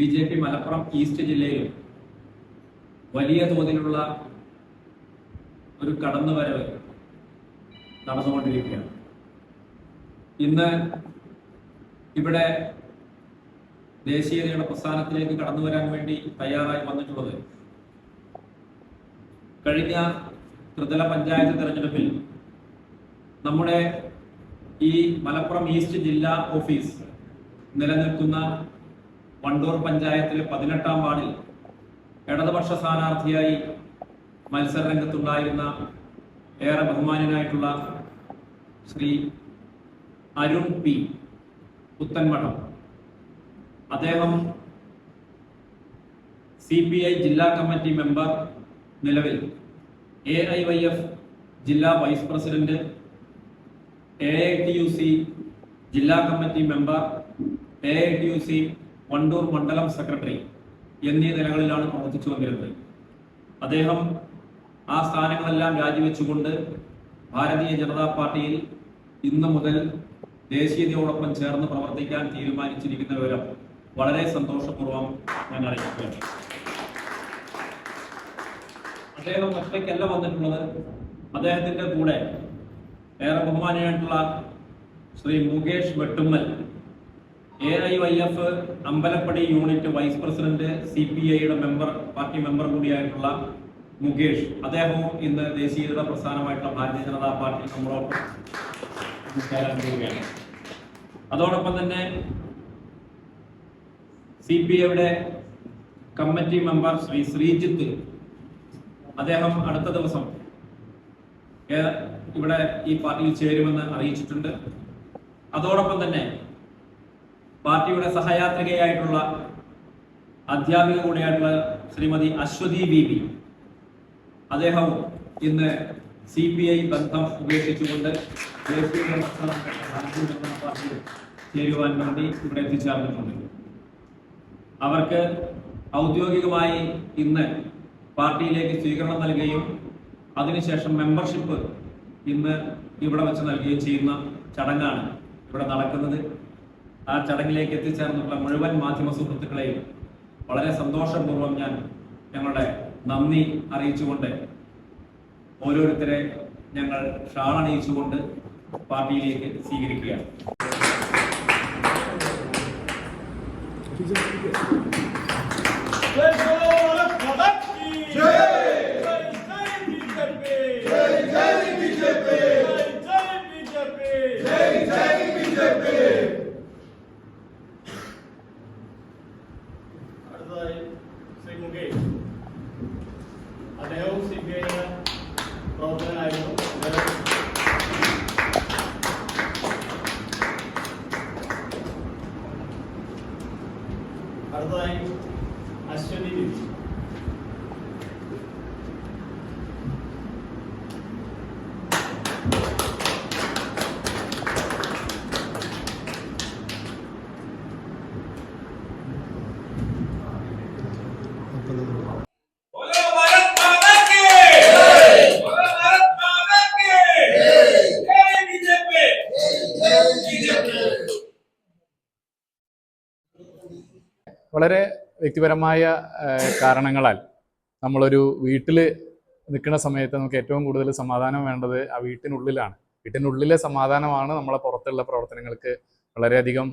BJP Malappuram east ജില്ലയിൽ വലിയ തോതിലുള്ള ഒരു കടന്നുവരവ് നടന്നുകൊണ്ടിരിക്കുകയാണ്. ഇന്ന് ഇവിടെ ദേശീയതയുടെ പ്രസ്ഥാനത്തിലേക്ക് കടന്നു വരാൻ വേണ്ടി തയ്യാറായി വന്നിട്ടുള്ളത് കഴിഞ്ഞ ത്രിതല പഞ്ചായത്ത് തെരഞ്ഞെടുപ്പിൽ നമ്മുടെ ഈ മലപ്പുറം ഈസ്റ്റ് ജില്ലാ ഓഫീസ് നിലനിൽക്കുന്ന വണ്ടൂർ പഞ്ചായത്തിലെ 18-ാം വാർഡിൽ ഇടതുപക്ഷ സ്ഥാനാർത്ഥിയായി മത്സര രംഗത്തുണ്ടായിരുന്ന ഏറെ ബഹുമാന്യനായിട്ടുള്ള ശ്രീ അരുൺ പി പുത്തൻമഠം, അദ്ദേഹം CPI ജില്ലാ കമ്മിറ്റി മെമ്പർ, നിലവിൽ AIYF ജില്ലാ വൈസ് പ്രസിഡന്റ്, AITUC ജില്ലാ കമ്മിറ്റി മെമ്പർ, AITUC വണ്ടൂർ മണ്ഡലം സെക്രട്ടറി എന്നീ നിലകളിലാണ് പ്രവർത്തിച്ചു വന്നിരുന്നത്. അദ്ദേഹം ആ സ്ഥാനങ്ങളെല്ലാം രാജിവെച്ചുകൊണ്ട് ഭാരതീയ ജനതാ പാർട്ടിയിൽ ഇന്നു മുതൽ ദേശീയതയോടൊപ്പം ചേർന്ന് പ്രവർത്തിക്കാൻ തീരുമാനിച്ചിരിക്കുന്ന വിവരം വളരെ സന്തോഷപൂർവ്വം ഞാൻ അറിയിക്കുകയാണ്. അദ്ദേഹം ഒറ്റയ്ക്കല്ല വന്നിട്ടുള്ളത്. അദ്ദേഹത്തിന്റെ കൂടെ ഏറെ ബഹുമാനിയായിട്ടുള്ള Shri Mukesh Vettummal, AIYF Ambalappadi unit vice president, CPIയുടെ പാർട്ടി മെമ്പർ കൂടിയായിട്ടുള്ള മുകേഷ്, അദ്ദേഹവും ഇന്ന് ദേശീയത പ്രസ്ഥാനമായിട്ടുള്ള ഭാരതീയ ജനതാ പാർട്ടി നമ്മളോടൊപ്പം ചേരാൻ പോവുകയാണ്. അതോടൊപ്പം തന്നെ CPIയുടെ കമ്മിറ്റി മെമ്പർ ശ്രീ ശ്രീജിത്ത്, അദ്ദേഹം അടുത്ത ദിവസം ഇവിടെ ഈ പാർട്ടിയിൽ ചേരുമെന്ന് അറിയിച്ചിട്ടുണ്ട്. അതോടൊപ്പം തന്നെ പാർട്ടിയുടെ സഹയാത്രികയായിട്ടുള്ള അധ്യാപിക കൂടിയായിട്ടുള്ള ശ്രീമതി അശ്വതി ബീബി, അദ്ദേഹവും ഇന്ന് CPI ബന്ധം ഉപേക്ഷിച്ചുകൊണ്ട് ദേശീയ പാർട്ടിയിൽ ചേരുവാൻ വേണ്ടി ഇവിടെ എത്തിച്ചേർന്നിട്ടുണ്ട്. അവർക്ക് ഔദ്യോഗികമായി ഇന്ന് പാർട്ടിയിലേക്ക് സ്വീകരണം നൽകുകയും അതിനുശേഷം മെമ്പർഷിപ്പ് ഇന്ന് ഇവിടെ വെച്ച് നൽകുകയും ചെയ്യുന്ന ചടങ്ങാണ് ഇവിടെ നടക്കുന്നത്. ആ ചടങ്ങിലേക്ക് എത്തിച്ചേർന്നുള്ള മുഴുവൻ മാധ്യമ സുഹൃത്തുക്കളെയും വളരെ സന്തോഷപൂർവ്വം ഞങ്ങളുടെ നന്ദി അറിയിച്ചുകൊണ്ട് ഓരോരുത്തരെ ഞങ്ങൾ ഷാൾ അണിയിച്ചുകൊണ്ട് പാർട്ടിയിലേക്ക് സ്വീകരിക്കുകയാണ്. ശ്രീ മുകേഷ്, അദ്ദേഹവും CPIയുടെ പ്രവർത്തകനായിരുന്നു. അടുത്തതായി അശ്വതി ബീബി. വളരെ വ്യക്തിപരമായ കാരണങ്ങളാൽ നമ്മളൊരു വീട്ടിൽ നിൽക്കുന്ന സമയത്ത് നമുക്ക് ഏറ്റവും കൂടുതൽ സമാധാനം വേണ്ടത് ആ വീട്ടിനുള്ളിലാണ്. വീട്ടിനുള്ളിലെ സമാധാനമാണ് നമ്മളെ പുറത്തുള്ള പ്രവർത്തനങ്ങൾക്ക് വളരെയധികം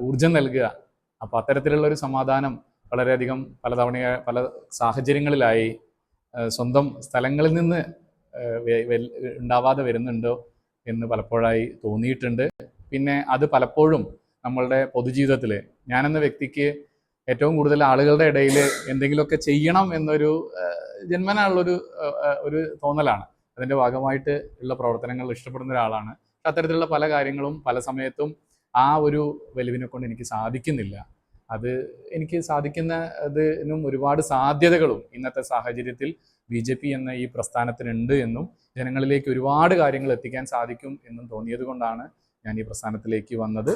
ഊർജം നൽകുക. അപ്പോൾ അത്തരത്തിലുള്ള ഒരു സമാധാനം വളരെയധികം പല സാഹചര്യങ്ങളിലായി സ്വന്തം സ്ഥലങ്ങളിൽ നിന്ന് ഉണ്ടാവാതെ വരുന്നുണ്ടോ എന്ന് പലപ്പോഴായി തോന്നിയിട്ടുണ്ട്. പിന്നെ അത് പലപ്പോഴും നമ്മളുടെ പൊതുജീവിതത്തിൽ ഞാനെന്ന വ്യക്തിക്ക് ഏറ്റവും കൂടുതൽ ആളുകളുടെ ഇടയിൽ എന്തെങ്കിലുമൊക്കെ ചെയ്യണം എന്നൊരു ജന്മനാളുള്ളൊരു തോന്നലാണ്. അതിൻ്റെ ഭാഗമായിട്ട് ഉള്ള പ്രവർത്തനങ്ങൾ ഇഷ്ടപ്പെടുന്ന ഒരാളാണ്. അത്തരത്തിലുള്ള പല കാര്യങ്ങളും പല സമയത്തും ആ ഒരു വെലുവിനെ കൊണ്ട് എനിക്ക് സാധിക്കുന്നില്ല. അത് എനിക്ക് സാധിക്കുന്നതിനും ഒരുപാട് സാധ്യതകളും ഇന്നത്തെ സാഹചര്യത്തിൽ BJP എന്ന ഈ പ്രസ്ഥാനത്തിനുണ്ട് എന്നും ജനങ്ങളിലേക്ക് ഒരുപാട് കാര്യങ്ങൾ എത്തിക്കാൻ സാധിക്കും എന്നും തോന്നിയത് കൊണ്ടാണ് ഞാൻ ഈ പ്രസ്ഥാനത്തിലേക്ക് വന്നത്.